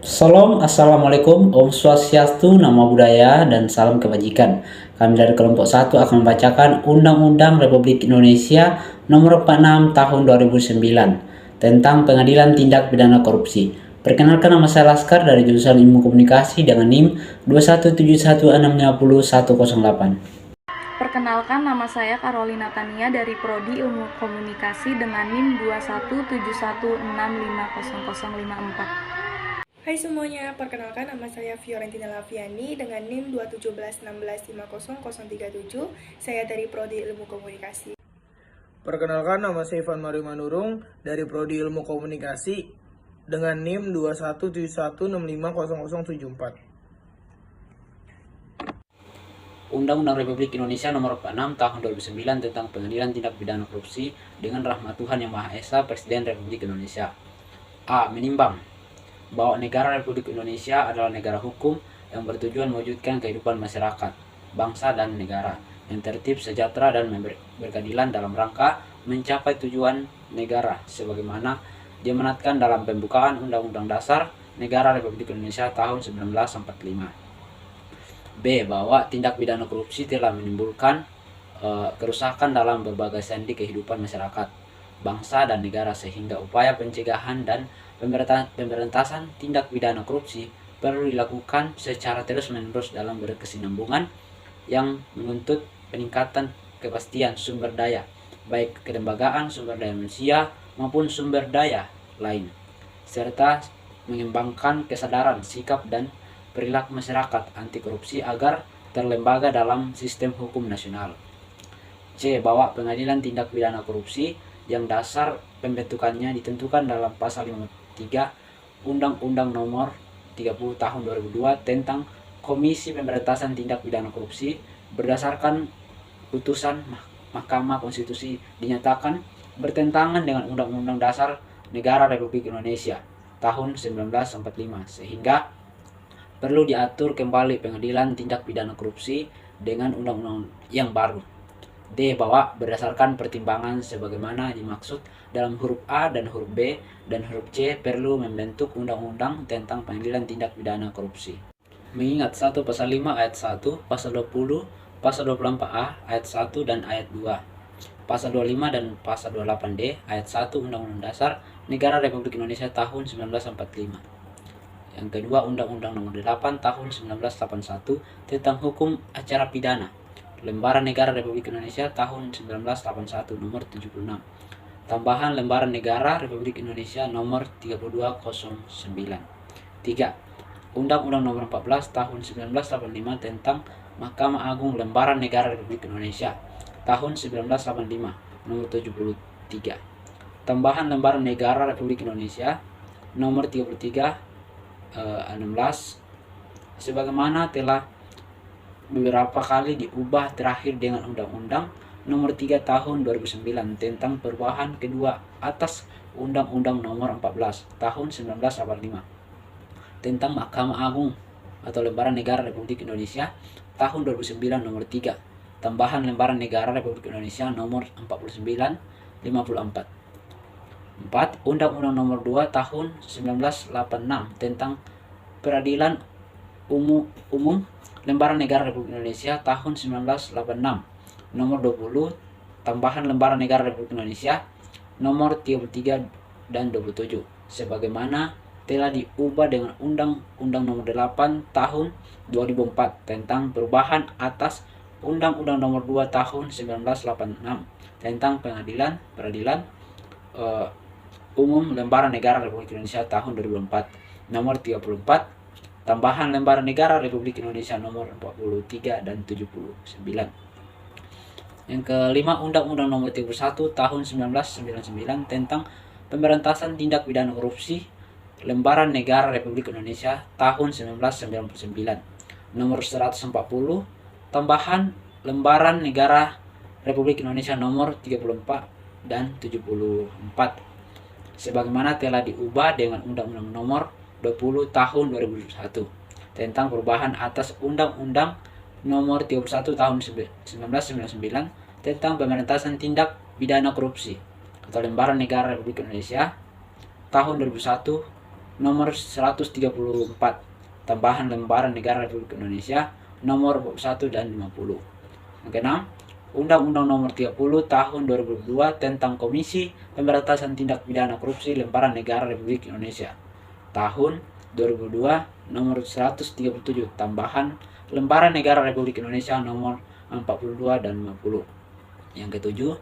Salam, Assalamualaikum, Om Swastiastu, Namo Buddhaya, dan salam kebajikan. Kami dari kelompok 1 akan membacakan Undang-Undang Republik Indonesia Nomor 46 Tahun 2009 tentang Pengadilan Tindak Pidana Korupsi. Perkenalkan, nama saya Laskar dari jurusan Ilmu Komunikasi dengan NIM 21716500108. Perkenalkan, nama saya Carolina Tania dari Prodi Ilmu Komunikasi dengan NIM 21716500054. Hai semuanya, perkenalkan nama saya Fiorentina Laviani dengan NIM 21716500037. Saya dari Prodi Ilmu Komunikasi. Perkenalkan, nama saya Ivan Mario Manurung dari Prodi Ilmu Komunikasi dengan NIM 21716500074. Undang-Undang Republik Indonesia Nomor 46 Tahun 2009 tentang Pengadilan Tindak Pidana Korupsi dengan rahmat Tuhan Yang Maha Esa, Presiden Republik Indonesia. A. Menimbang bahwa negara Republik Indonesia adalah negara hukum yang bertujuan mewujudkan kehidupan masyarakat, bangsa, dan negara yang tertib, sejahtera, dan berkeadilan dalam rangka mencapai tujuan negara sebagaimana diamanatkan dalam pembukaan Undang-Undang Dasar Negara Republik Indonesia tahun 1945. B. Bahwa tindak pidana korupsi telah menimbulkan kerusakan dalam berbagai sendi kehidupan masyarakat, bangsa, dan negara sehingga upaya pencegahan dan pemberantasan tindak pidana korupsi perlu dilakukan secara terus-menerus dalam berkesinambungan yang menuntut peningkatan kepastian sumber daya, baik kelembagaan, sumber daya manusia, maupun sumber daya lain, serta mengembangkan kesadaran, sikap, dan perilaku masyarakat anti korupsi agar terlembaga dalam sistem hukum nasional. C. Bahwa pengadilan tindak pidana korupsi yang dasar pembentukannya ditentukan dalam pasal 53 Undang-Undang Nomor 30 Tahun 2002 tentang Komisi Pemberantasan Tindak Pidana Korupsi berdasarkan putusan Mahkamah Konstitusi dinyatakan bertentangan dengan Undang-Undang Dasar Negara Republik Indonesia tahun 1945 sehingga perlu diatur kembali pengadilan tindak pidana korupsi dengan undang-undang yang baru. D. Bahwa berdasarkan pertimbangan sebagaimana dimaksud dalam huruf A dan huruf B dan huruf C perlu membentuk undang-undang tentang pengadilan tindak pidana korupsi. Mengingat 1 pasal 5 ayat 1, pasal 20, pasal 24A ayat 1 dan ayat 2, pasal 25 dan pasal 28D ayat 1 Undang-Undang Dasar Negara Republik Indonesia tahun 1945. Yang kedua, Undang-Undang Nomor 8 Tahun 1981 tentang Hukum Acara Pidana, Lembaran Negara Republik Indonesia tahun 1981 Nomor 76. Tambahan Lembaran Negara Republik Indonesia Nomor 3209. 3. Undang-Undang Nomor 14 Tahun 1985 tentang Mahkamah Agung Lembaran Negara Republik Indonesia tahun 1985 Nomor 73. Tambahan Lembaran Negara Republik Indonesia Nomor 33 16 sebagaimana telah beberapa kali diubah terakhir dengan Undang-Undang Nomor 3 Tahun 2009 tentang perubahan kedua atas Undang-Undang Nomor 14 Tahun 1985 tentang Mahkamah Agung atau Lembaran Negara Republik Indonesia tahun 2009 Nomor 3. Tambahan Lembaran Negara Republik Indonesia Nomor 4954. 4. Undang-Undang Nomor 2 Tahun 1986 tentang Peradilan Umum Lembaran Negara Republik Indonesia tahun 1986 Nomor 20. Tambahan Lembaran Negara Republik Indonesia Nomor 33 dan 27 sebagaimana telah diubah dengan Undang-Undang Nomor 8 Tahun 2004 tentang perubahan atas Undang-Undang Nomor 2 Tahun 1986 tentang Peradilan Umum Lembaran Negara Republik Indonesia tahun 2004 Nomor 34, tambahan Lembaran Negara Republik Indonesia Nomor 43 dan 79. Yang kelima, Undang-Undang Nomor 31 Tahun 1999 tentang Pemberantasan Tindak Pidana Korupsi Lembaran Negara Republik Indonesia tahun 1999 Nomor 140, tambahan Lembaran Negara Republik Indonesia Nomor 34 dan 74 sebagaimana telah diubah dengan Undang-Undang Nomor 20 Tahun 2001 tentang perubahan atas Undang-Undang Nomor 31 Tahun 1999 tentang pemberantasan tindak pidana korupsi atau Lembaran Negara Republik Indonesia tahun 2001 nomor 134 tambahan lembaran negara Republik Indonesia nomor 1 dan 50. Yang keenam, Undang-Undang nomor 30 tahun 2002 tentang Komisi Pemberantasan Tindak Pidana Korupsi Lembaran Negara Republik Indonesia tahun 2002 nomor 137 tambahan lembaran negara Republik Indonesia nomor 42 dan 50. Yang ketujuh,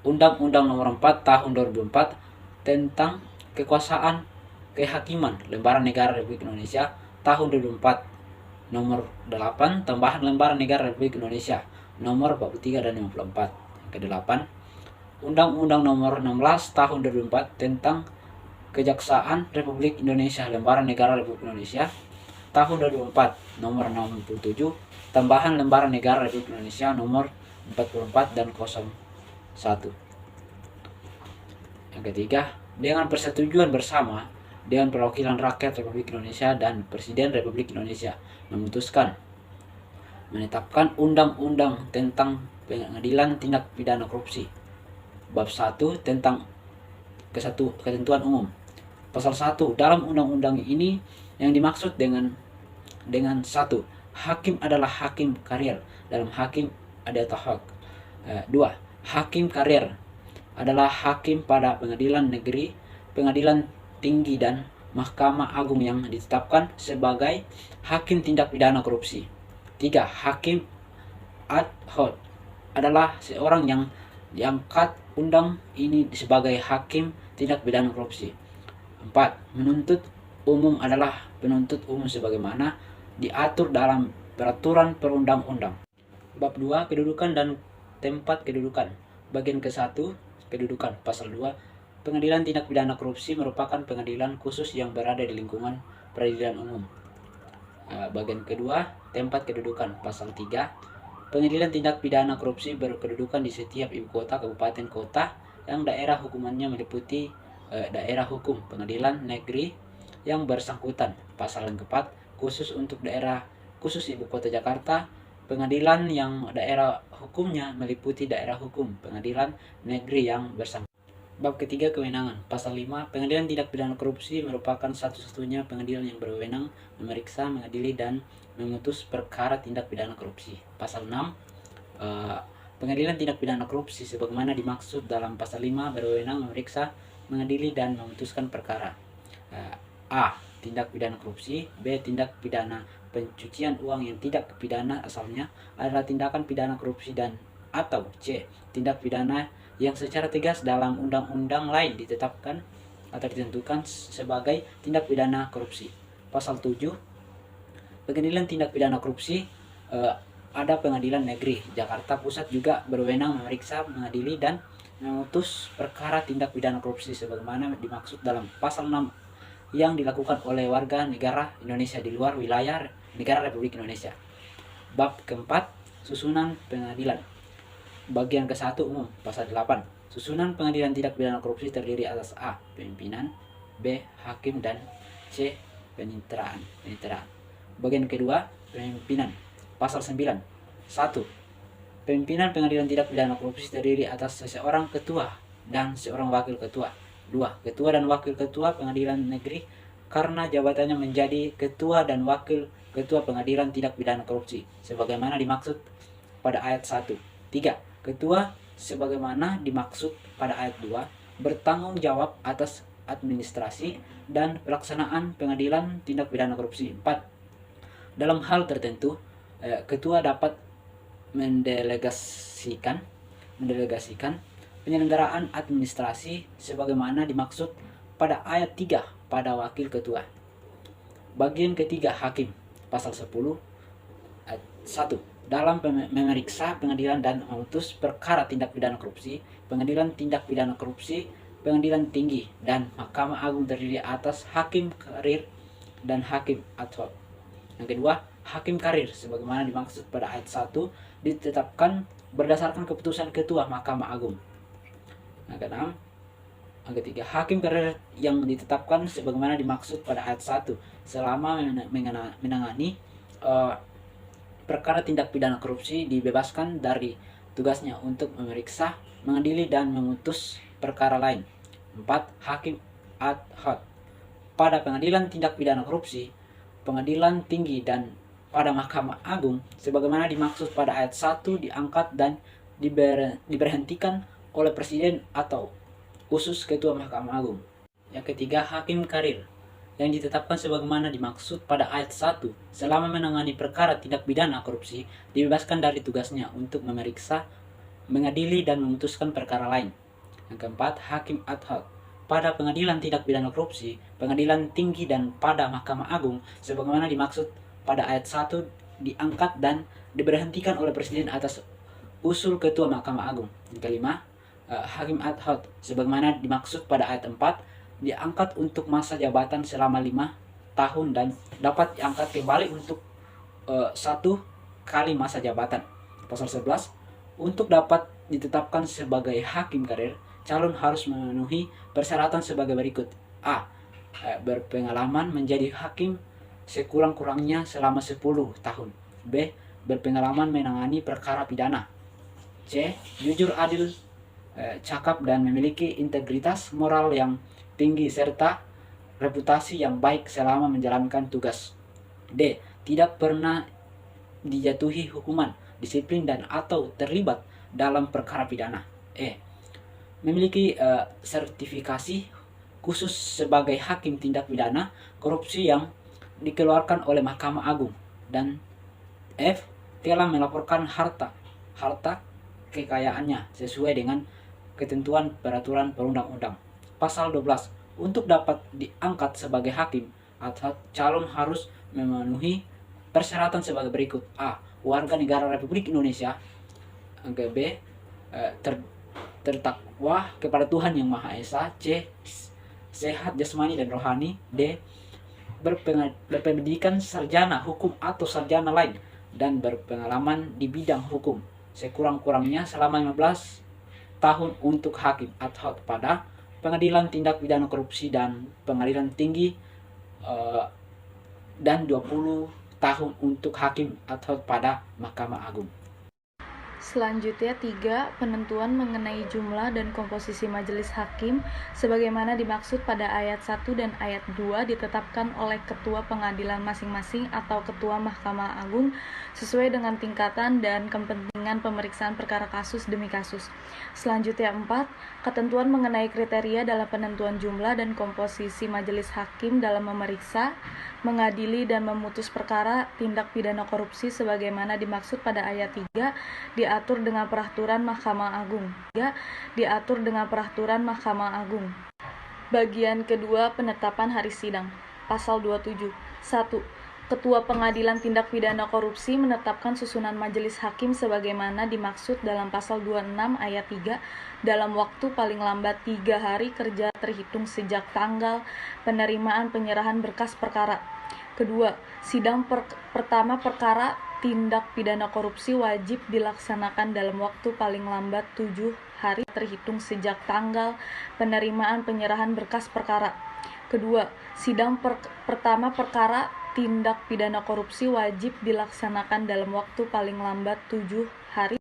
Undang-Undang nomor 4 tahun 2004 tentang kekuasaan kehakiman lembaran negara Republik Indonesia tahun 2004 nomor 8 tambahan lembaran negara Republik Indonesia nomor 43 dan 54. Yang kedelapan, Undang-Undang nomor 16 tahun 2004 tentang Kejaksaan Republik Indonesia lembaran negara Republik Indonesia tahun 2004 nomor 67 tambahan lembaran negara Republik Indonesia nomor 44 dan 01. Yang ketiga, dengan persetujuan bersama Dewan Perwakilan Rakyat Republik Indonesia dan Presiden Republik Indonesia memutuskan menetapkan Undang-Undang tentang Pengadilan Tindak Pidana Korupsi Bab 1 tentang ketentuan umum. Pasal 1 dalam undang-undang ini yang dimaksud dengan 1. Hakim adalah hakim karir dalam hakim ada tahak. 2. Hakim karir adalah hakim pada pengadilan negeri, pengadilan tinggi dan Mahkamah Agung yang ditetapkan sebagai hakim tindak pidana korupsi. 3. Hakim ad hoc adalah seorang yang diangkat undang ini sebagai hakim tindak pidana korupsi. 4. Penuntut umum adalah penuntut umum sebagaimana diatur dalam peraturan perundang-undang. Bab 2. Kedudukan dan tempat kedudukan. Bagian ke-1, kedudukan. Pasal 2. Pengadilan tindak pidana korupsi merupakan pengadilan khusus yang berada di lingkungan peradilan umum. Bagian kedua, tempat kedudukan. Pasal 3. Pengadilan tindak pidana korupsi berkedudukan di setiap ibu kota, kabupaten, kota yang daerah hukumannya meliputi daerah hukum pengadilan negeri yang bersangkutan. Pasal yang keempat, khusus untuk daerah khusus ibu kota Jakarta, pengadilan yang daerah hukumnya meliputi daerah hukum pengadilan negeri yang bersangkutan. Bab ketiga, kewenangan. Pasal 5, pengadilan tindak pidana korupsi merupakan satu-satunya pengadilan yang berwenang memeriksa, mengadili, dan memutus perkara tindak pidana korupsi. Pasal 6, pengadilan tindak pidana korupsi sebagaimana dimaksud dalam pasal 5 berwenang memeriksa, mengadili, dan memutuskan perkara. A. Tindak pidana korupsi. B. Tindak pidana pencucian uang yang tidak pidana asalnya adalah tindakan pidana korupsi dan atau C. Tindak pidana yang secara tegas dalam undang-undang lain ditetapkan atau ditentukan sebagai tindak pidana korupsi. Pasal 7, pengadilan tindak pidana korupsi ada pengadilan negeri Jakarta Pusat juga berwenang memeriksa, mengadili, dan memutus perkara tindak pidana korupsi sebagaimana dimaksud dalam pasal 6 yang dilakukan oleh warga negara Indonesia di luar wilayah negara Republik Indonesia. Bab keempat, susunan pengadilan. Bagian ke-1 umum. Pasal 8. Susunan pengadilan tindak pidana korupsi terdiri atas A. Pimpinan, B. Hakim, dan C. Peniteraan. Bagian kedua, pimpinan. Pasal 9. 1. Pimpinan pengadilan tindak pidana korupsi terdiri atas seorang ketua dan seorang wakil ketua. 2. Ketua dan wakil ketua pengadilan negeri karena jabatannya menjadi ketua dan wakil ketua pengadilan tindak pidana korupsi sebagaimana dimaksud pada ayat 1. 3. Ketua sebagaimana dimaksud pada ayat 2 bertanggung jawab atas administrasi dan pelaksanaan pengadilan tindak pidana korupsi. 4. Dalam hal tertentu, ketua dapat mendelegasikan penyelenggaraan administrasi sebagaimana dimaksud pada ayat 3 pada wakil ketua. Bagian ketiga, hakim. Pasal 10 ayat 1. Dalam memeriksa pengadilan dan memutus perkara tindak pidana korupsi, pengadilan tindak pidana korupsi, pengadilan tinggi, dan Mahkamah Agung terdiri atas hakim karir dan hakim ad hoc. Yang kedua, hakim karir sebagaimana dimaksud pada ayat 1 ditetapkan berdasarkan keputusan ketua Mahkamah Agung. Yang keenam, yang ketiga, hakim karir yang ditetapkan sebagaimana dimaksud pada ayat 1 selama menangani perkara tindak pidana korupsi dibebaskan dari tugasnya untuk memeriksa, mengadili, dan memutus perkara lain. 4. Hakim ad hoc pada pengadilan tindak pidana korupsi, pengadilan tinggi dan pada Mahkamah Agung sebagaimana dimaksud pada ayat 1 diangkat dan diberhentikan oleh Presiden atau khusus Ketua Mahkamah Agung. Yang ketiga, hakim karir yang ditetapkan sebagaimana dimaksud pada ayat 1 selama menangani perkara tindak pidana korupsi dibebaskan dari tugasnya untuk memeriksa, mengadili dan memutuskan perkara lain. Yang keempat, hakim ad hoc pada pengadilan tindak pidana korupsi, pengadilan tinggi dan pada Mahkamah Agung sebagaimana dimaksud pada ayat 1 diangkat dan diberhentikan oleh Presiden atas usul Ketua Mahkamah Agung. Yang kelima, hakim ad hoc sebagaimana dimaksud pada ayat 4 diangkat untuk masa jabatan selama 5 tahun dan dapat diangkat kembali untuk 1 kali masa jabatan. Pasal 11, untuk dapat ditetapkan sebagai hakim karir, calon harus memenuhi persyaratan sebagai berikut. A. Berpengalaman menjadi hakim sekurang-kurangnya selama 10 tahun. B. Berpengalaman menangani perkara pidana. C. Jujur, adil, cakap dan memiliki integritas moral yang tinggi serta reputasi yang baik selama menjalankan tugas. D. Tidak pernah dijatuhi hukuman, disiplin dan atau terlibat dalam perkara pidana. E. Memiliki sertifikasi khusus sebagai hakim tindak pidana korupsi yang dikeluarkan oleh Mahkamah Agung. Dan F. Telah melaporkan harta kekayaannya sesuai dengan ketentuan peraturan perundang-undang. Pasal 12. Untuk dapat diangkat sebagai hakim ad hoc, calon harus memenuhi persyaratan sebagai berikut. A. Warga negara Republik Indonesia. B. Tertakwa kepada Tuhan Yang Maha Esa. C. Sehat jasmani dan rohani. D. Berpendidikan sarjana hukum atau sarjana lain dan berpengalaman di bidang hukum sekurang-kurangnya selama 15 tahun untuk hakim ad hoc pada pengadilan tindak pidana korupsi dan pengadilan tinggi, dan 20 tahun untuk hakim ad hoc pada Mahkamah Agung. Selanjutnya 3. Penentuan mengenai jumlah dan komposisi majelis hakim sebagaimana dimaksud pada ayat 1 dan ayat 2 ditetapkan oleh ketua pengadilan masing-masing atau ketua Mahkamah Agung sesuai dengan tingkatan dan kepentingan pemeriksaan perkara kasus demi kasus. Selanjutnya 4. Ketentuan mengenai kriteria dalam penentuan jumlah dan komposisi majelis hakim dalam memeriksa, mengadili dan memutus perkara tindak pidana korupsi sebagaimana dimaksud pada ayat 3 diatur dengan peraturan Mahkamah Agung. Diatur dengan peraturan Mahkamah Agung. Bagian kedua, penetapan hari sidang. Pasal 27. 1. Ketua Pengadilan Tindak Pidana Korupsi menetapkan susunan majelis hakim sebagaimana dimaksud dalam pasal 26 ayat 3 dalam waktu paling lambat 3 hari kerja terhitung sejak tanggal penerimaan penyerahan berkas perkara. Kedua, sidang pertama perkara tindak pidana korupsi wajib dilaksanakan dalam waktu paling lambat 7 hari terhitung sejak tanggal penerimaan penyerahan berkas perkara. Kedua, sidang pertama perkara tindak pidana korupsi wajib dilaksanakan dalam waktu paling lambat 7 hari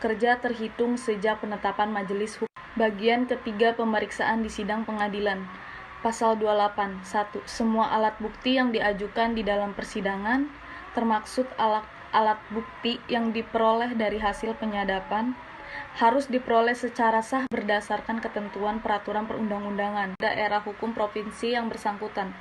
kerja terhitung sejak penetapan majelis hukum. Bagian ketiga, pemeriksaan di sidang pengadilan. Pasal 28. 1. Semua alat bukti yang diajukan di dalam persidangan, termaksud alat bukti yang diperoleh dari hasil penyadapan, harus diperoleh secara sah berdasarkan ketentuan peraturan perundang-undangan daerah hukum provinsi yang bersangkutan.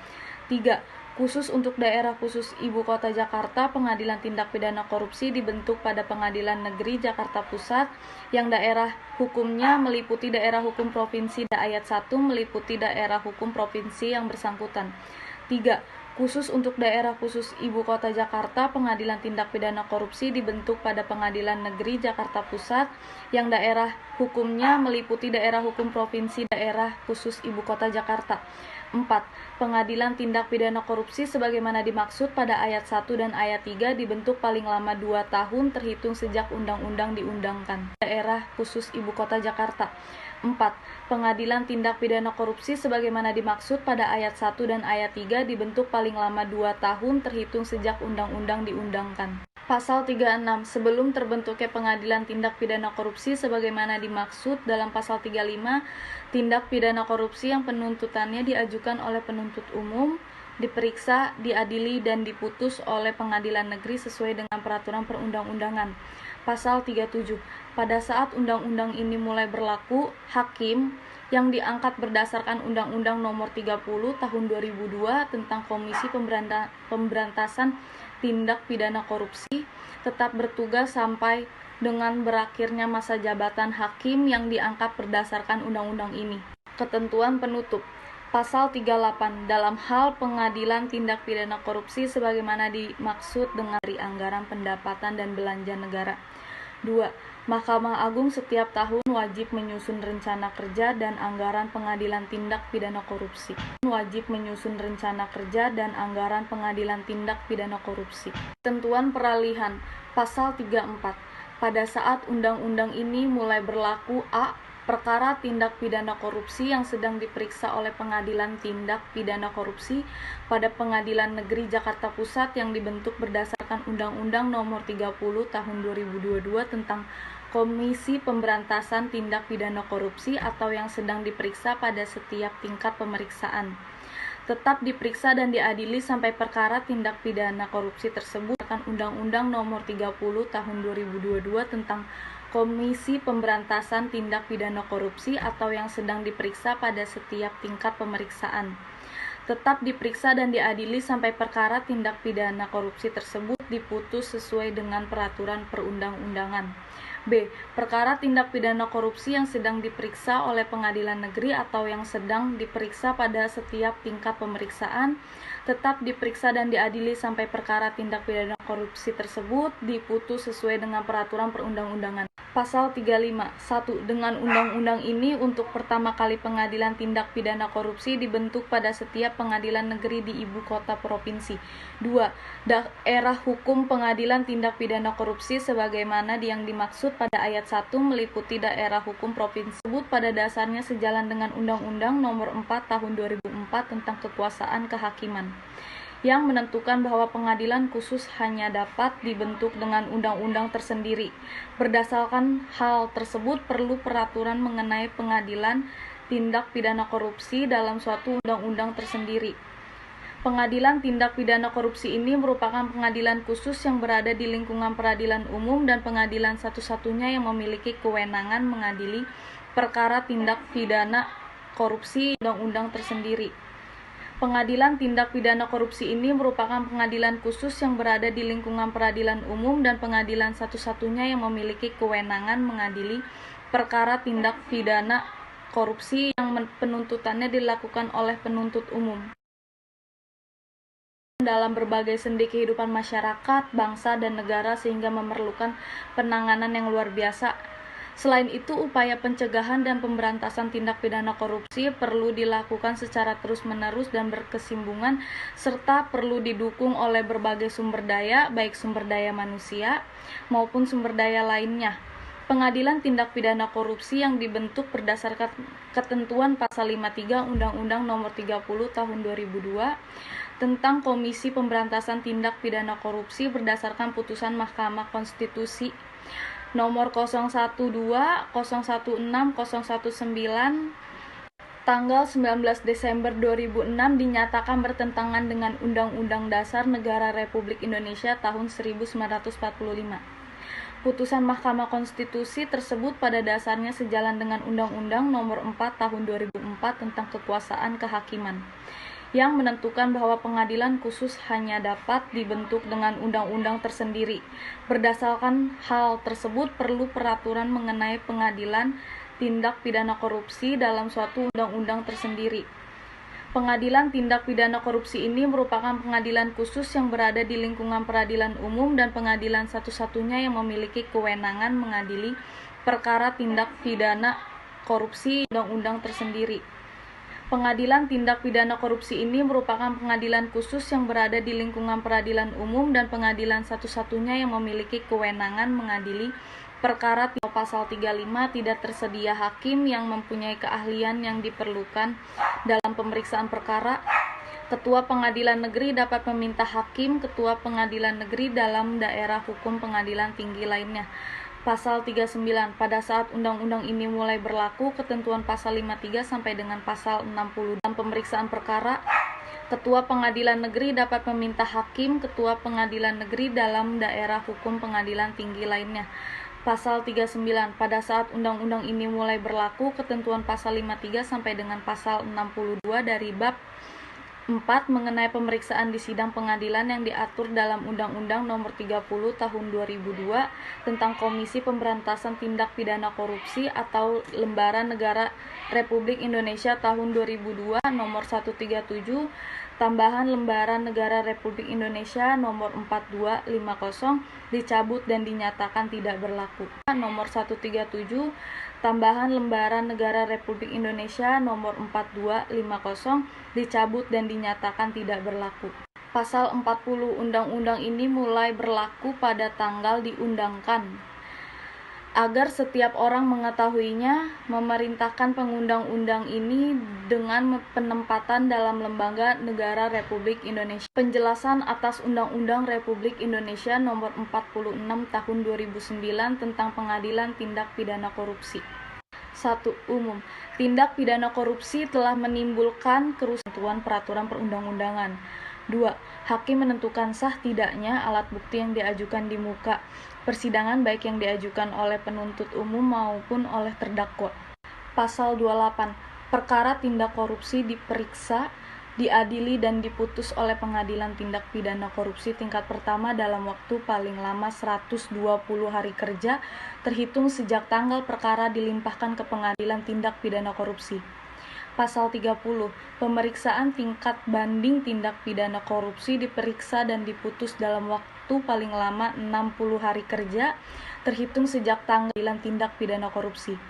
3. Khusus untuk daerah khusus Ibu Kota Jakarta, Pengadilan Tindak Pidana Korupsi dibentuk pada Pengadilan Negeri Jakarta Pusat yang daerah hukumnya meliputi daerah hukum provinsi. Ayat 1 meliputi daerah hukum provinsi yang bersangkutan. 3. Khusus untuk daerah khusus Ibu Kota Jakarta, Pengadilan Tindak Pidana Korupsi dibentuk pada Pengadilan Negeri Jakarta Pusat yang daerah hukumnya meliputi daerah hukum provinsi daerah khusus Ibu Kota Jakarta. 4. Pengadilan Tindak Pidana Korupsi sebagaimana dimaksud pada ayat 1 dan ayat 3 dibentuk paling lama 2 tahun terhitung sejak undang-undang diundangkan. Daerah khusus Ibu Kota Jakarta. 4. Pengadilan Tindak Pidana Korupsi sebagaimana dimaksud pada ayat 1 dan ayat 3 dibentuk paling lama 2 tahun terhitung sejak undang-undang diundangkan. Pasal 36. Sebelum terbentuknya pengadilan tindak pidana korupsi sebagaimana dimaksud dalam pasal 35, tindak pidana korupsi yang penuntutannya diajukan oleh penuntut umum, diperiksa, diadili, dan diputus oleh pengadilan negeri sesuai dengan peraturan perundang-undangan. Pasal 37. Pada saat undang-undang ini mulai berlaku, hakim yang diangkat berdasarkan Undang-Undang Nomor 30 Tahun 2002 tentang Komisi Pemberantasan Tindak Pidana Korupsi tetap bertugas sampai dengan berakhirnya masa jabatan hakim yang diangkat berdasarkan undang-undang ini. Ketentuan penutup. Pasal 38. Dalam hal pengadilan tindak pidana korupsi sebagaimana dimaksud dengan dari anggaran pendapatan dan belanja negara. 2. Mahkamah Agung setiap tahun wajib menyusun rencana kerja dan anggaran pengadilan tindak pidana korupsi. Wajib menyusun rencana kerja dan anggaran pengadilan tindak pidana korupsi. Ketentuan peralihan. Pasal 34. Pada saat undang-undang ini mulai berlaku, A. Perkara tindak pidana korupsi yang sedang diperiksa oleh Pengadilan Tindak Pidana Korupsi pada Pengadilan Negeri Jakarta Pusat yang dibentuk berdasarkan Undang-Undang Nomor 30 Tahun 2022 tentang Komisi Pemberantasan Tindak Pidana Korupsi atau yang sedang diperiksa pada setiap tingkat pemeriksaan. Tetap diperiksa dan diadili sampai perkara tindak pidana korupsi tersebut berdasarkan Undang-Undang Nomor 30 Tahun 2022 tentang Komisi Pemberantasan Tindak Pidana Korupsi atau yang sedang diperiksa pada setiap tingkat pemeriksaan. Tetap diperiksa dan diadili sampai perkara tindak pidana korupsi tersebut diputus sesuai dengan peraturan perundang-undangan. B. Perkara tindak pidana korupsi yang sedang diperiksa oleh pengadilan negeri atau yang sedang diperiksa pada setiap tingkat pemeriksaan tetap diperiksa dan diadili sampai perkara tindak pidana korupsi tersebut diputus sesuai dengan peraturan perundang-undangan. Pasal 35. 1. Dengan undang-undang ini untuk pertama kali pengadilan tindak pidana korupsi dibentuk pada setiap pengadilan negeri di ibu kota provinsi. 2. Daerah hukum pengadilan tindak pidana korupsi sebagaimana yang dimaksud pada ayat 1 meliputi daerah hukum provinsi tersebut pada dasarnya sejalan dengan Undang-Undang Nomor 4 Tahun 2004 tentang kekuasaan kehakiman, yang menentukan bahwa pengadilan khusus hanya dapat dibentuk dengan undang-undang tersendiri. Berdasarkan hal tersebut perlu peraturan mengenai pengadilan tindak pidana korupsi dalam suatu undang-undang tersendiri. Pengadilan tindak pidana korupsi ini merupakan pengadilan khusus yang berada di lingkungan peradilan umum dan pengadilan satu-satunya yang memiliki kewenangan mengadili perkara tindak pidana korupsi undang-undang tersendiri. Pengadilan tindak pidana korupsi ini merupakan pengadilan khusus yang berada di lingkungan peradilan umum dan pengadilan satu-satunya yang memiliki kewenangan mengadili perkara tindak pidana korupsi yang penuntutannya dilakukan oleh penuntut umum dalam berbagai sendi kehidupan masyarakat, bangsa, dan negara sehingga memerlukan penanganan yang luar biasa. Selain itu, upaya pencegahan dan pemberantasan tindak pidana korupsi perlu dilakukan secara terus-menerus dan berkesinambungan, serta perlu didukung oleh berbagai sumber daya, baik sumber daya manusia maupun sumber daya lainnya. Pengadilan tindak pidana korupsi yang dibentuk berdasarkan ketentuan pasal 53 Undang-Undang Nomor 30 Tahun 2002 tentang Komisi Pemberantasan Tindak Pidana Korupsi berdasarkan putusan Mahkamah Konstitusi nomor 012, 016, 019 tanggal 19 Desember 2006 dinyatakan bertentangan dengan Undang-Undang Dasar Negara Republik Indonesia tahun 1945. Putusan Mahkamah Konstitusi tersebut pada dasarnya sejalan dengan Undang-Undang Nomor 4 Tahun 2004 tentang kekuasaan kehakiman, yang menentukan bahwa pengadilan khusus hanya dapat dibentuk dengan undang-undang tersendiri. Berdasarkan hal tersebut perlu peraturan mengenai pengadilan tindak pidana korupsi dalam suatu undang-undang tersendiri. Pengadilan tindak pidana korupsi ini merupakan pengadilan khusus yang berada di lingkungan peradilan umum dan pengadilan satu-satunya yang memiliki kewenangan mengadili perkara tindak pidana korupsi undang-undang tersendiri. Pengadilan tindak pidana korupsi ini merupakan pengadilan khusus yang berada di lingkungan peradilan umum dan pengadilan satu-satunya yang memiliki kewenangan mengadili perkara pasal 35 tidak tersedia hakim yang mempunyai keahlian yang diperlukan dalam pemeriksaan perkara. Ketua Pengadilan Negeri dapat meminta hakim Ketua Pengadilan Negeri dalam daerah hukum pengadilan tinggi lainnya. Pasal 39. Pada saat undang-undang ini mulai berlaku, ketentuan pasal 53 sampai dengan pasal 60 dalam pemeriksaan perkara, Ketua Pengadilan Negeri dapat meminta hakim Ketua Pengadilan Negeri dalam daerah hukum pengadilan tinggi lainnya. Pasal 39. Pada saat undang-undang ini mulai berlaku, ketentuan pasal 53 sampai dengan pasal 62 dari bab 4 mengenai pemeriksaan di sidang pengadilan yang diatur dalam Undang-Undang Nomor 30 Tahun 2002 tentang Komisi Pemberantasan Tindak Pidana Korupsi atau Lembaran Negara Republik Indonesia Tahun 2002 Nomor 137 tambahan Lembaran Negara Republik Indonesia Nomor 4250 dicabut dan dinyatakan tidak berlaku. Nomor 137 tambahan Lembaran Negara Republik Indonesia Nomor 4250 dicabut dan dinyatakan tidak berlaku. Pasal 40 Undang-Undang ini mulai berlaku pada tanggal diundangkan. Agar setiap orang mengetahuinya, memerintahkan pengundang-undang ini dengan penempatan dalam Lembaga Negara Republik Indonesia. Penjelasan atas Undang-Undang Republik Indonesia Nomor 46 Tahun 2009 tentang Pengadilan Tindak Pidana Korupsi. 1. Umum. Tindak pidana korupsi telah menimbulkan kerusakan peraturan perundang-undangan. 2. Hakim menentukan sah tidaknya alat bukti yang diajukan di muka persidangan baik yang diajukan oleh penuntut umum maupun oleh terdakwa. Pasal 28. Perkara tindak korupsi diperiksa, diadili dan diputus oleh Pengadilan Tindak Pidana Korupsi tingkat pertama dalam waktu paling lama 120 hari kerja terhitung sejak tanggal perkara dilimpahkan ke Pengadilan Tindak Pidana Korupsi. Pasal 30. Pemeriksaan tingkat banding tindak pidana korupsi diperiksa dan diputus dalam waktu paling lama 60 hari kerja terhitung sejak tanggal tindak pidana korupsi.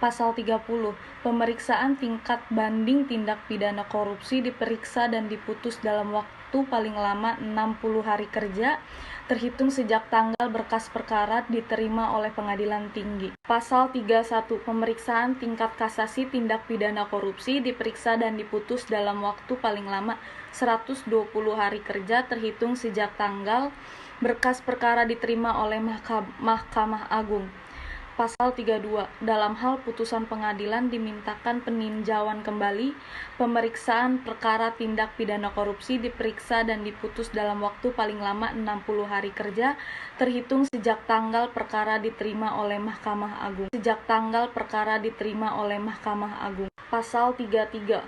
Pasal 30. Pemeriksaan tingkat banding tindak pidana korupsi diperiksa dan diputus dalam waktu paling lama 60 hari kerja terhitung sejak tanggal berkas perkara diterima oleh pengadilan tinggi. Pasal 31. Pemeriksaan tingkat kasasi tindak pidana korupsi diperiksa dan diputus dalam waktu paling lama 120 hari kerja terhitung sejak tanggal berkas perkara diterima oleh Mahkamah Agung. Pasal 32. Dalam hal putusan pengadilan dimintakan peninjauan kembali, pemeriksaan perkara tindak pidana korupsi diperiksa dan diputus dalam waktu paling lama 60 hari kerja terhitung sejak tanggal perkara diterima oleh Mahkamah Agung. Pasal 33.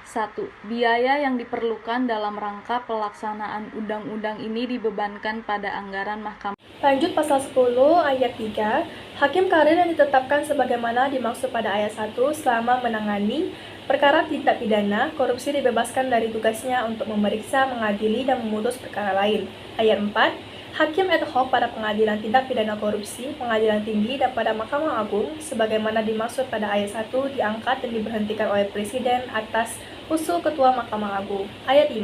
1. Biaya yang diperlukan dalam rangka pelaksanaan undang-undang ini dibebankan pada anggaran Mahkamah. Lanjut pasal 10 ayat 3, hakim karir yang ditetapkan sebagaimana dimaksud pada ayat 1 selama menangani perkara tindak pidana korupsi dibebaskan dari tugasnya untuk memeriksa, mengadili, dan memutus perkara lain. Ayat 4, hakim ad hoc pada pengadilan tindak pidana korupsi, pengadilan tinggi, dan pada Mahkamah Agung sebagaimana dimaksud pada ayat 1 diangkat dan diberhentikan oleh Presiden atas usul Ketua Mahkamah Agung. Ayat 5,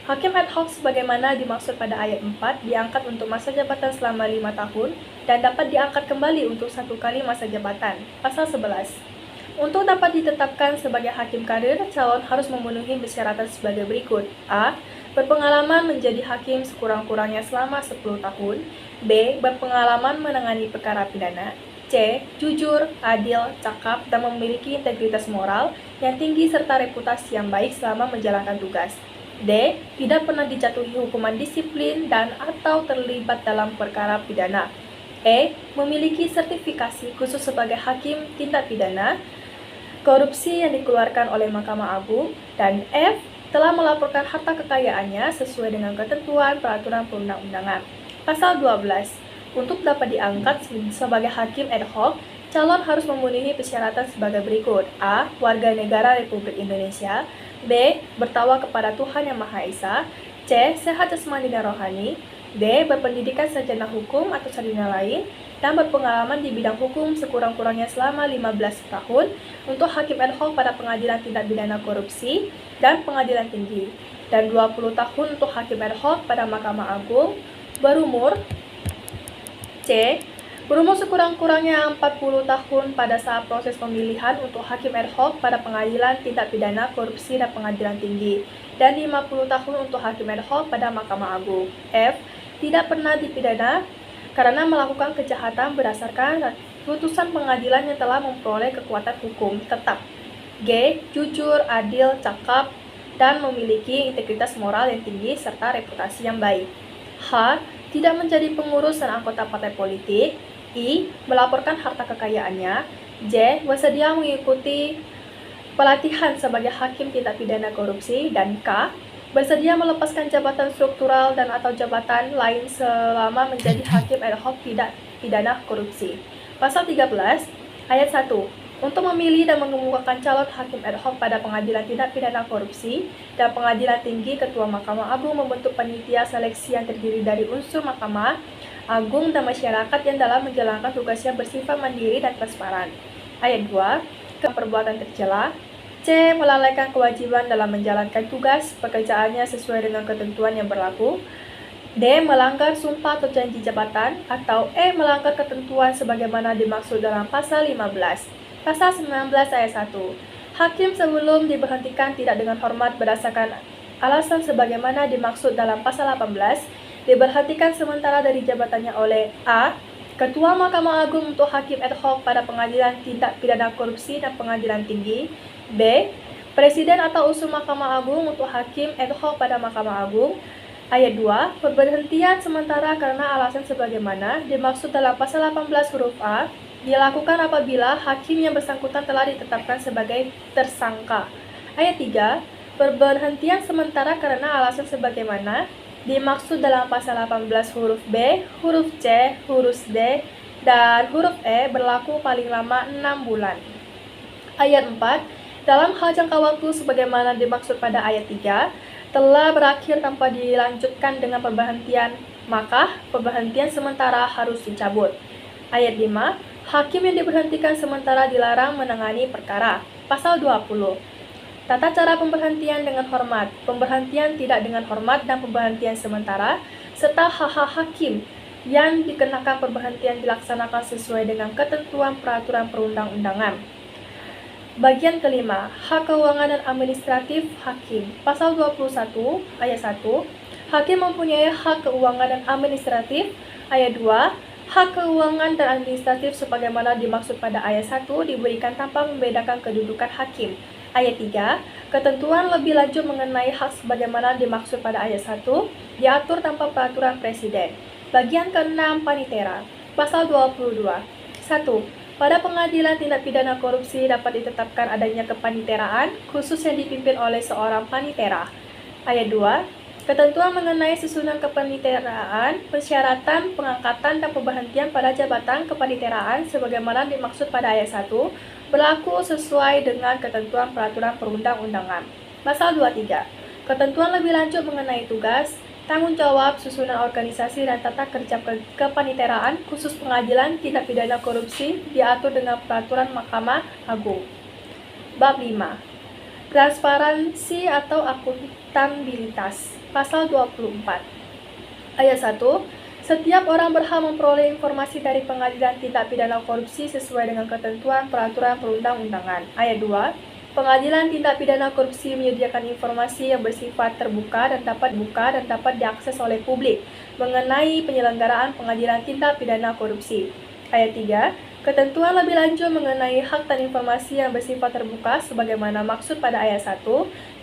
hakim ad hoc sebagaimana dimaksud pada ayat 4 diangkat untuk masa jabatan selama 5 tahun dan dapat diangkat kembali untuk 1 kali masa jabatan. Pasal 11. Untuk dapat ditetapkan sebagai hakim karir, calon harus memenuhi persyaratan sebagai berikut. A. Berpengalaman menjadi hakim sekurang-kurangnya selama 10 tahun. B. Berpengalaman menangani perkara pidana. C. Jujur, adil, cakap, dan memiliki integritas moral yang tinggi serta reputasi yang baik selama menjalankan tugas. D. Tidak pernah dijatuhi hukuman disiplin dan atau terlibat dalam perkara pidana. E. Memiliki sertifikasi khusus sebagai hakim tindak pidana korupsi yang dikeluarkan oleh Mahkamah Agung. Dan F. Telah melaporkan harta kekayaannya sesuai dengan ketentuan peraturan perundang-undangan. Pasal 12. Untuk dapat diangkat sebagai hakim ad hoc, calon harus memenuhi persyaratan sebagai berikut. A. Warga negara Republik Indonesia. B. Bertakwa kepada Tuhan Yang Maha Esa. C. Sehat jasmani dan rohani. D. Berpendidikan sarjana hukum atau sarjana lain dan berpengalaman di bidang hukum sekurang-kurangnya selama 15 tahun untuk hakim ad hoc pada pengadilan tindak pidana korupsi dan pengadilan tinggi, dan 20 tahun untuk hakim ad hoc pada Mahkamah Agung. Berumur C. Berumur sekurang-kurangnya 40 tahun pada saat proses pemilihan untuk hakim ad hoc pada pengadilan tindak pidana korupsi dan pengadilan tinggi. dan 50 tahun untuk hakim ad hoc pada Mahkamah Agung. F. Tidak pernah dipidana karena melakukan kejahatan berdasarkan putusan pengadilan yang telah memperoleh kekuatan hukum tetap. G. Jujur, adil, cakap, dan memiliki integritas moral yang tinggi serta reputasi yang baik. H. Tidak menjadi pengurus dan anggota partai politik. I. Melaporkan harta kekayaannya. J. Bersedia mengikuti pelatihan sebagai hakim tindak pidana korupsi. Dan K. Bersedia melepaskan jabatan struktural dan atau jabatan lain selama menjadi hakim ad hoc tidak pidana korupsi. Pasal 13 ayat 1. Untuk memilih dan mengemukakan calon hakim ad hoc pada pengadilan tindak pidana korupsi dan pengadilan tinggi, Ketua Mahkamah Agung membentuk panitia seleksi yang terdiri dari unsur Mahkamah Agung dan masyarakat yang dalam menjalankan tugasnya bersifat mandiri dan transparan. Ayat 2. Perbuatan tercela. C. Melalaikan kewajiban dalam menjalankan tugas pekerjaannya sesuai dengan ketentuan yang berlaku. D. Melanggar sumpah atau janji jabatan. Atau E. Melanggar ketentuan sebagaimana dimaksud dalam pasal 15. Pasal 19 ayat 1. Hakim sebelum diberhentikan tidak dengan hormat berdasarkan alasan sebagaimana dimaksud dalam pasal 18, diberhentikan sementara dari jabatannya oleh A. Ketua Mahkamah Agung untuk hakim ad hoc pada pengadilan tindak pidana korupsi dan pengadilan tinggi. B. Presiden atau usul Mahkamah Agung untuk hakim ad hoc pada Mahkamah Agung. Ayat 2. Pemberhentian sementara karena alasan sebagaimana dimaksud dalam pasal 18 huruf A dilakukan apabila hakim yang bersangkutan telah ditetapkan sebagai tersangka. Ayat 3. Pemberhentian sementara karena alasan sebagaimana dimaksud dalam pasal 18 huruf B, huruf C, huruf D, dan huruf E berlaku paling lama 6 bulan. Ayat 4. Dalam hal jangka waktu sebagaimana dimaksud pada ayat 3 telah berakhir tanpa dilanjutkan dengan pemberhentian, maka pemberhentian sementara harus dicabut. Ayat 5. Hakim yang diberhentikan sementara dilarang menangani perkara. Pasal 20. Tata cara pemberhentian dengan hormat, pemberhentian tidak dengan hormat dan pemberhentian sementara, serta hak-hak hakim yang dikenakan pemberhentian dilaksanakan sesuai dengan ketentuan peraturan perundang-undangan. Bagian kelima, hak keuangan dan administratif hakim. Pasal 21 ayat 1. Hakim mempunyai hak keuangan dan administratif. Ayat 2. Hak keuangan dan administratif sebagaimana dimaksud pada ayat 1 diberikan tanpa membedakan kedudukan hakim. Ayat 3. Ketentuan lebih lanjut mengenai hak sebagaimana dimaksud pada ayat 1 diatur tanpa peraturan presiden. Bagian ke-6, panitera. Pasal 22. 1. Pada pengadilan tindak pidana korupsi dapat ditetapkan adanya kepaniteraan khusus yang dipimpin oleh seorang panitera. Ayat 2. Ketentuan mengenai susunan kepaniteraan, persyaratan, pengangkatan, dan pemberhentian pada jabatan kepaniteraan sebagaimana dimaksud pada ayat 1 berlaku sesuai dengan ketentuan peraturan perundang-undangan. Pasal 23. Ketentuan lebih lanjut mengenai tugas, tanggung jawab, susunan organisasi, dan tata kerja kepaniteraan khusus pengadilan tindak pidana korupsi diatur dengan peraturan Mahkamah Agung. Bab 5. Transparansi atau akuntabilitas. Pasal 24. Ayat 1. Setiap orang berhak memperoleh informasi dari pengadilan tindak pidana korupsi sesuai dengan ketentuan peraturan perundang-undangan. Ayat 2. Pengadilan tindak pidana korupsi menyediakan informasi yang bersifat terbuka dan dapat diakses oleh publik mengenai penyelenggaraan pengadilan tindak pidana korupsi. Ayat 3. Ketentuan lebih lanjut mengenai hak dan informasi yang bersifat terbuka sebagaimana maksud pada ayat 1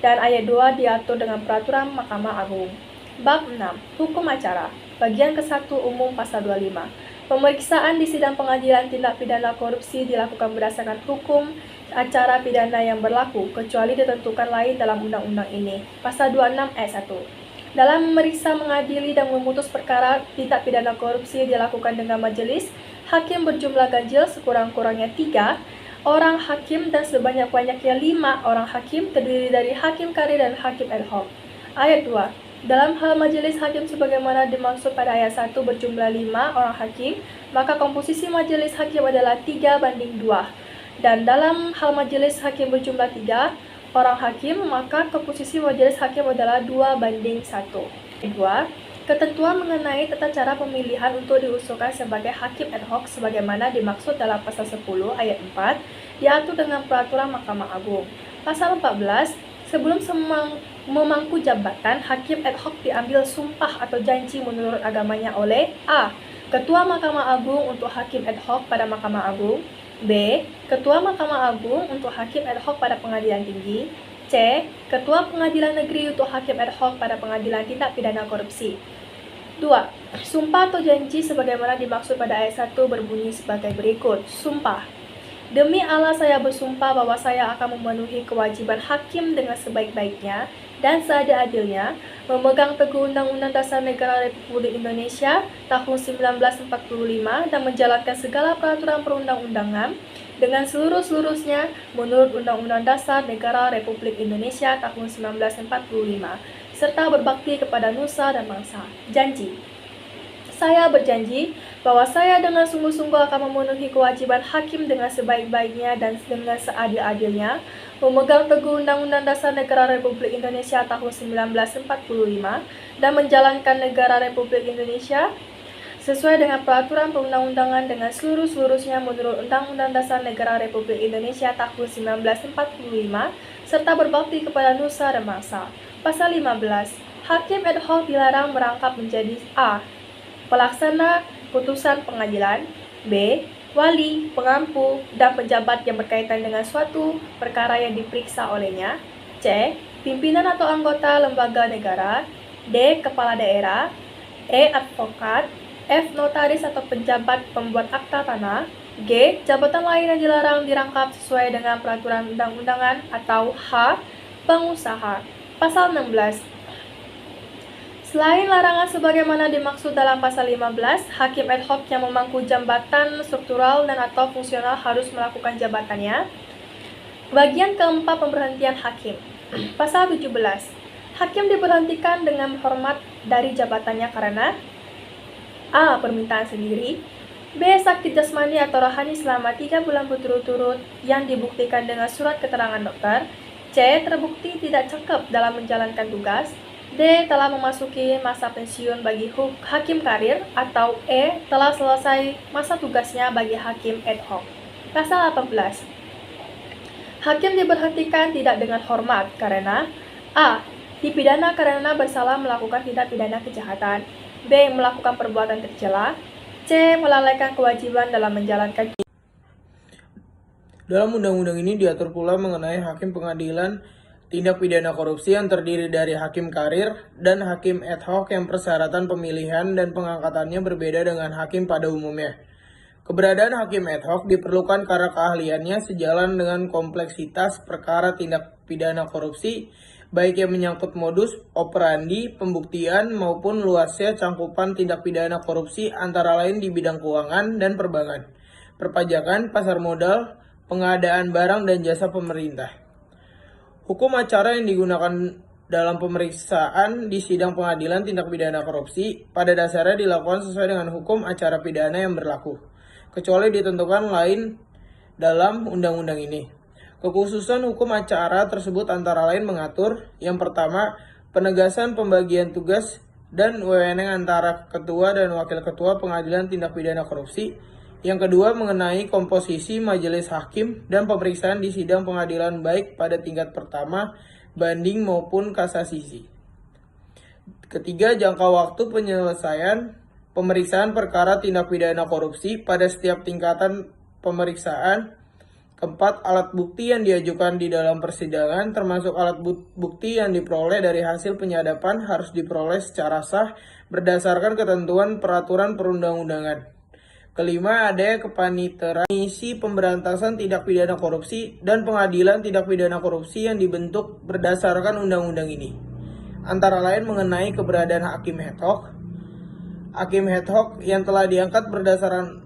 dan ayat 2 diatur dengan peraturan Mahkamah Agung. Bab 6. Hukum acara. Bagian ke-1 umum pasal 25. Pemeriksaan di sidang pengadilan tindak pidana korupsi dilakukan berdasarkan hukum acara pidana yang berlaku kecuali ditentukan lain dalam undang-undang ini. Pasal 26 ayat 1. Dalam memeriksa, mengadili, dan memutus perkara tindak pidana korupsi dilakukan dengan majelis hakim berjumlah ganjil sekurang-kurangnya 3 orang hakim dan sebanyak-banyaknya 5 orang hakim terdiri dari hakim karir dan hakim ad hoc. Ayat 2. Dalam hal majelis hakim sebagaimana dimaksud pada ayat 1 berjumlah 5 orang hakim, maka komposisi majelis hakim adalah 3:2. Dan dalam hal majelis hakim berjumlah 3 orang hakim, maka komposisi majelis hakim adalah 2:1. 2. Ketentuan mengenai tata cara pemilihan untuk diusulkan sebagai hakim ad hoc sebagaimana dimaksud dalam pasal 10 ayat 4 diatur dengan peraturan Mahkamah Agung. Pasal 14. Sebelum memangku jabatan, hakim ad hoc diambil sumpah atau janji menurut agamanya oleh A. Ketua Mahkamah Agung untuk hakim ad hoc pada Mahkamah Agung, B. Ketua Mahkamah Agung untuk hakim ad hoc pada Pengadilan Tinggi, C. Ketua Pengadilan Negeri untuk hakim ad hoc pada Pengadilan Tindak Pidana Korupsi. 2. Sumpah atau janji sebagaimana dimaksud pada ayat 1 berbunyi sebagai berikut. Sumpah. Demi Allah saya bersumpah bahwa saya akan memenuhi kewajiban hakim dengan sebaik-baiknya dan seadil-adilnya, memegang teguh Undang-Undang Dasar Negara Republik Indonesia tahun 1945 dan menjalankan segala peraturan perundang-undangan dengan seluruh-seluruhnya menurut Undang-Undang Dasar Negara Republik Indonesia tahun 1945, serta berbakti kepada nusa dan bangsa. Janji. Saya berjanji bahwa saya dengan sungguh-sungguh akan memenuhi kewajiban hakim dengan sebaik-baiknya dan dengan seadil-adilnya, memegang teguh Undang-Undang Dasar Negara Republik Indonesia tahun 1945 dan menjalankan negara Republik Indonesia sesuai dengan peraturan perundang-undangan dengan seluruh-seluruhnya menurut Undang-Undang Dasar Negara Republik Indonesia tahun 1945 serta berbakti kepada nusa dan bangsa. Pasal 15. Hakim ad hoc dilarang merangkap menjadi A. Pelaksana putusan pengadilan, B. Wali, pengampu, dan pejabat yang berkaitan dengan suatu perkara yang diperiksa olehnya, C. Pimpinan atau anggota lembaga negara, D. Kepala daerah, E. Advokat, F. Notaris atau pejabat pembuat akta tanah, G. Jabatan lain yang dilarang dirangkap sesuai dengan peraturan undang-undangan, atau H. Pengusaha. Pasal 16. Selain larangan sebagaimana dimaksud dalam pasal 15, hakim ad hoc yang memangku jabatan struktural dan atau fungsional harus melakukan jabatannya. Bagian keempat, pemberhentian hakim. Pasal 17. Hakim diberhentikan dengan hormat dari jabatannya karena A. Permintaan sendiri, B. Sakit jasmani atau rohani selama 3 bulan berturut-turut yang dibuktikan dengan surat keterangan dokter, C. Terbukti tidak cakep dalam menjalankan tugas, D. Telah memasuki masa pensiun bagi hakim karir, atau E. Telah selesai masa tugasnya bagi hakim ad hoc. Pasal 18. Hakim diberhentikan tidak dengan hormat karena A. Dipidana karena bersalah melakukan tindak pidana kejahatan, B. Melakukan perbuatan tercela, C. Melalaikan kewajiban dalam menjalankan. Dalam undang-undang ini diatur pula mengenai hakim pengadilan tindak pidana korupsi yang terdiri dari hakim karir dan hakim ad hoc yang persyaratan pemilihan dan pengangkatannya berbeda dengan hakim pada umumnya. Keberadaan hakim ad hoc diperlukan karena keahliannya sejalan dengan kompleksitas perkara tindak pidana korupsi, baik yang menyangkut modus operandi, pembuktian, maupun luasnya cangkupan tindak pidana korupsi antara lain di bidang keuangan dan perbankan, perpajakan, pasar modal, pengadaan barang dan jasa pemerintah. Hukum acara yang digunakan dalam pemeriksaan di sidang pengadilan tindak pidana korupsi pada dasarnya dilakukan sesuai dengan hukum acara pidana yang berlaku, kecuali ditentukan lain dalam undang-undang ini. Kekhususan hukum acara tersebut antara lain mengatur, yang pertama, penegasan pembagian tugas dan wewenang antara ketua dan wakil ketua pengadilan tindak pidana korupsi. Yang kedua, mengenai komposisi majelis hakim dan pemeriksaan di sidang pengadilan baik pada tingkat pertama, banding maupun kasasi. Ketiga, jangka waktu penyelesaian pemeriksaan perkara tindak pidana korupsi pada setiap tingkatan pemeriksaan. Keempat, alat bukti yang diajukan di dalam persidangan, termasuk alat bukti yang diperoleh dari hasil penyadapan, harus diperoleh secara sah berdasarkan ketentuan peraturan perundang-undangan. Kelima, adanya kepaniteraan Komisi Pemberantasan Tindak Pidana Korupsi dan Pengadilan Tindak Pidana Korupsi yang dibentuk berdasarkan undang-undang ini. Antara lain mengenai keberadaan hakim ad hoc. Hakim ad hoc yang telah diangkat berdasarkan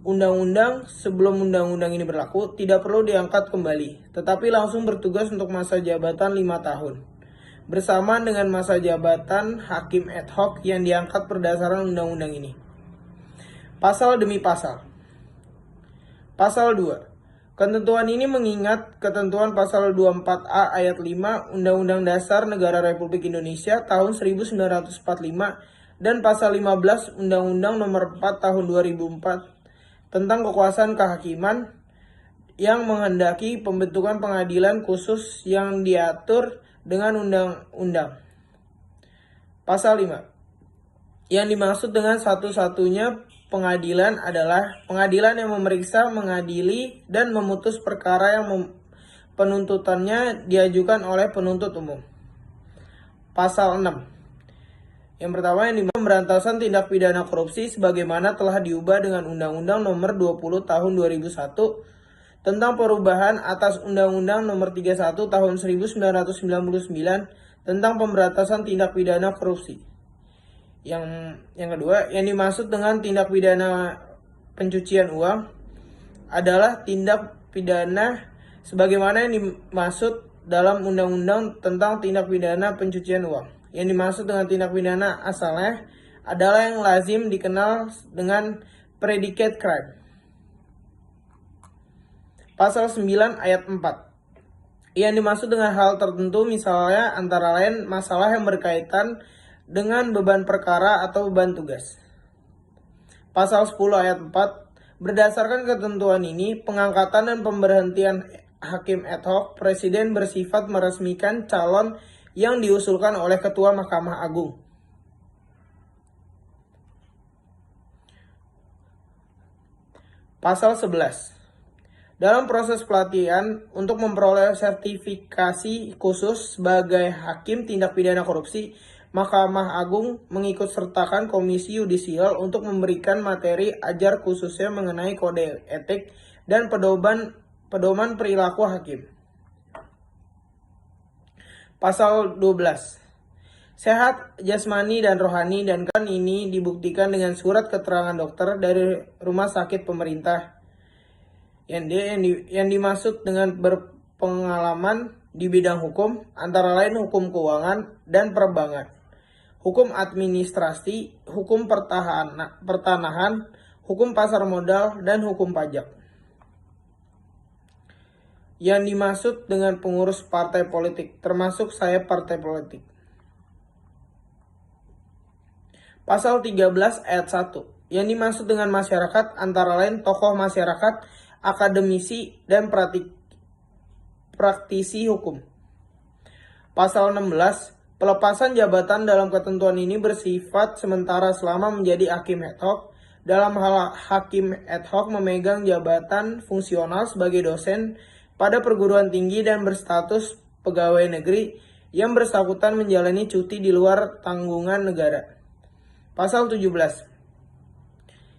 undang-undang sebelum undang-undang ini berlaku tidak perlu diangkat kembali, tetapi langsung bertugas untuk masa jabatan 5 tahun. Bersamaan dengan masa jabatan hakim ad hoc yang diangkat berdasarkan undang-undang ini. Pasal demi pasal. Pasal 2. Ketentuan ini mengingat ketentuan pasal 24A ayat 5 Undang-Undang Dasar Negara Republik Indonesia tahun 1945 dan pasal 15 Undang-Undang Nomor 4 tahun 2004 tentang kekuasaan kehakiman yang menghendaki pembentukan pengadilan khusus yang diatur dengan undang-undang. Pasal 5. Yang dimaksud dengan satu-satunya pengadilan adalah pengadilan yang memeriksa, mengadili, dan memutus perkara yang penuntutannya diajukan oleh penuntut umum. Pasal 6. Yang pertama, yang pemberantasan tindak pidana korupsi sebagaimana telah diubah dengan Undang-Undang Nomor 20 Tahun 2001 tentang perubahan atas Undang-Undang Nomor 31 Tahun 1999 tentang pemberantasan tindak pidana korupsi. Yang kedua, yang dimaksud dengan tindak pidana pencucian uang adalah tindak pidana sebagaimana yang dimaksud dalam Undang-Undang tentang tindak pidana pencucian uang. Yang dimaksud dengan tindak pidana asalnya adalah yang lazim dikenal dengan predicate crime. Pasal 9 ayat 4. Yang dimaksud dengan hal tertentu misalnya antara lain masalah yang berkaitan dengan beban perkara atau beban tugas. Pasal 10 ayat 4. Berdasarkan ketentuan ini, pengangkatan dan pemberhentian hakim ad hoc, Presiden bersifat meresmikan calon yang diusulkan oleh Ketua Mahkamah Agung. Pasal 11. Dalam proses pelatihan untuk memperoleh sertifikasi khusus sebagai hakim tindak pidana korupsi, Mahkamah Agung mengikut sertakan Komisi Yudisial untuk memberikan materi ajar khususnya mengenai kode etik dan pedoman perilaku hakim. Pasal 12. Sehat jasmani dan rohani dan kan ini dibuktikan dengan surat keterangan dokter dari rumah sakit pemerintah. Yang dimaksud dengan berpengalaman di bidang hukum antara lain hukum keuangan dan perbankan, hukum administrasi, hukum pertanahan, hukum pasar modal, dan hukum pajak. Yang dimaksud dengan pengurus partai politik, termasuk saya partai politik. Pasal 13 ayat 1. Yang dimaksud dengan masyarakat antara lain tokoh masyarakat, akademisi, dan praktisi hukum. Pasal 16. Pelepasan jabatan dalam ketentuan ini bersifat sementara selama menjadi hakim ad hoc. Dalam hal hakim ad hoc memegang jabatan fungsional sebagai dosen pada perguruan tinggi dan berstatus pegawai negeri yang bersangkutan menjalani cuti di luar tanggungan negara. Pasal 17.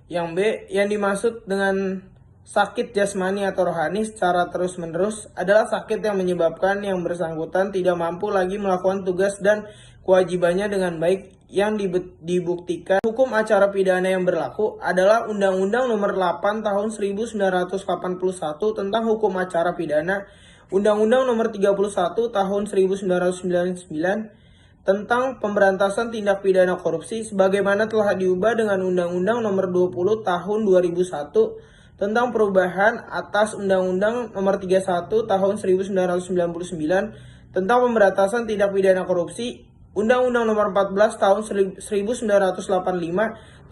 Yang B, yang dimaksud dengan sakit jasmani atau rohani secara terus-menerus adalah sakit yang menyebabkan yang bersangkutan tidak mampu lagi melakukan tugas dan kewajibannya dengan baik yang dibuktikan. Hukum acara pidana yang berlaku adalah Undang-Undang Nomor 8 Tahun 1981 tentang Hukum Acara Pidana, Undang-Undang Nomor 31 Tahun 1999 tentang Pemberantasan Tindak Pidana Korupsi sebagaimana telah diubah dengan Undang-Undang Nomor 20 Tahun 2001 tentang perubahan atas Undang-Undang Nomor 31 Tahun 1999 tentang Pemberantasan Tindak Pidana Korupsi, Undang-Undang Nomor 14 Tahun 1985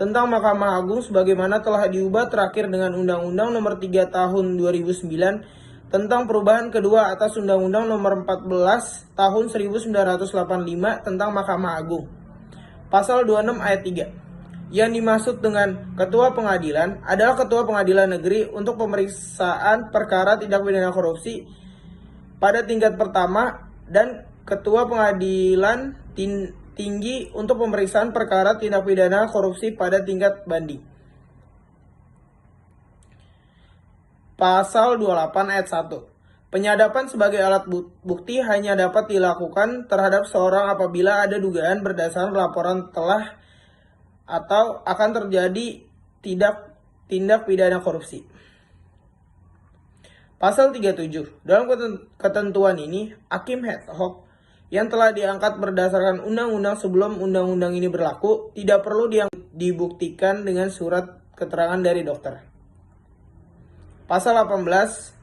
tentang Mahkamah Agung sebagaimana telah diubah terakhir dengan Undang-Undang Nomor 3 Tahun 2009 tentang perubahan kedua atas Undang-Undang Nomor 14 Tahun 1985 tentang Mahkamah Agung. Pasal 26 ayat 3. Yang dimaksud dengan Ketua Pengadilan adalah Ketua Pengadilan Negeri untuk pemeriksaan perkara tindak pidana korupsi pada tingkat pertama dan Ketua Pengadilan Tinggi untuk pemeriksaan perkara tindak pidana korupsi pada tingkat banding. Pasal 28 ayat 1. Penyadapan sebagai alat bukti hanya dapat dilakukan terhadap seorang apabila ada dugaan berdasarkan laporan telah atau akan terjadi tindak pidana korupsi. Pasal 37. Dalam ketentuan ini, hakim ad hoc yang telah diangkat berdasarkan undang-undang sebelum undang-undang ini berlaku tidak perlu dibuktikan dengan surat keterangan dari dokter. Pasal 18.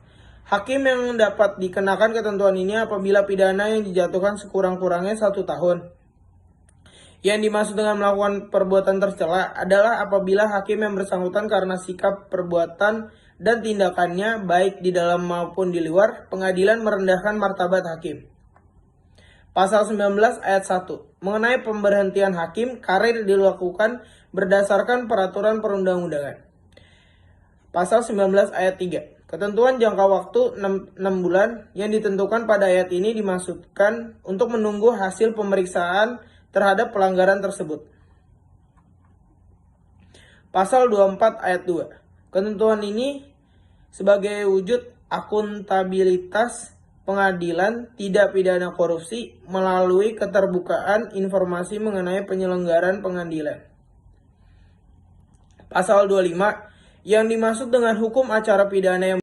Hakim yang dapat dikenakan ketentuan ini apabila pidana yang dijatuhkan sekurang-kurangnya 1 tahun. Yang dimaksud dengan melakukan perbuatan tercela adalah apabila hakim yang bersangkutan karena sikap perbuatan dan tindakannya baik di dalam maupun di luar pengadilan merendahkan martabat hakim. Pasal 19 ayat 1 mengenai pemberhentian hakim karir dilakukan berdasarkan peraturan perundang-undangan. Pasal 19 ayat 3 ketentuan jangka waktu 6 bulan yang ditentukan pada ayat ini dimaksudkan untuk menunggu hasil pemeriksaan terhadap pelanggaran tersebut. Pasal 24 ayat 2 ketentuan ini sebagai wujud akuntabilitas pengadilan tindak pidana korupsi melalui keterbukaan informasi mengenai penyelenggaraan pengadilan. Pasal 25 yang dimaksud dengan hukum acara pidana yang